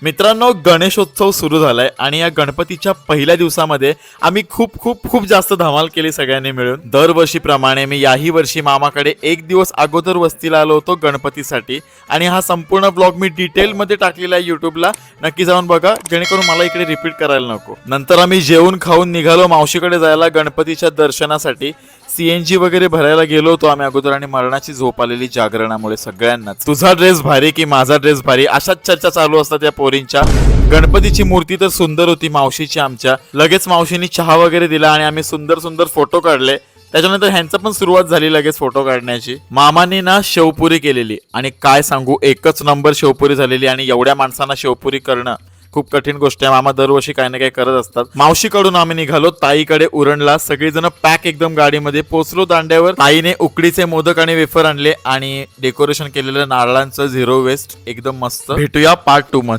मित्रांनो, गणेशोत्सव सुरू झालाय आणि या गणपतीच्या पहिल्या दिवसामध्ये आम्ही खूप खूप खूप जास्त धमाल केली सगळ्यांनी मिळून. दरवर्षीप्रमाणे मी याही वर्षी मामाकडे एक दिवस अगोदर वस्तीला आलो होतो गणपतीसाठी आणि हा संपूर्ण ब्लॉग मी डिटेलमध्ये टाकलेला आहे युट्यूबला. नक्की जाऊन बघा, जेणेकरून मला इकडे रिपीट करायला नको. नंतर आम्ही जेवून खाऊन निघालो मावशीकडे जायला गणपतीच्या दर्शनासाठी. CNG वगैरे भरायला गेलो होतो आम्ही अगोदर आणि मरणाची झोप आलेली जागरणामुळे सगळ्यांनाच. तुझा ड्रेस भारी की माझा ड्रेस भारी अशाच चर्चा चालू असतात या पोरींच्या. गणपतीची मूर्ती तर सुंदर होती मावशीची आमच्या. लगेच मावशीने चहा वगैरे दिला आणि आम्ही सुंदर सुंदर फोटो काढले. त्याच्यानंतर ह्यांचं पण सुरुवात झाली लगेच फोटो काढण्याची. मामाने ना शेवपुरी केलेली आणि काय सांगू, एकच नंबर शेवपुरी झालेली. आणि एवढ्या माणसांना शेवपुरी करणं खूप कठीण गोष्ट आहे. मामा दरवर्षी काही ना काही करत असतात. मावशीकडून आम्ही निघालो ताईकडे उरणला. सगळेजण पॅक एकदम गाडीमध्ये. पोचलो दांड्यावर. ताईने उकडीचे मोदक आणि वेफर आणले आणि डेकोरेशन केलेलं नारळांचं 0 वेस्ट एकदम मस्त. भेटूया पार्ट 2 मध्ये.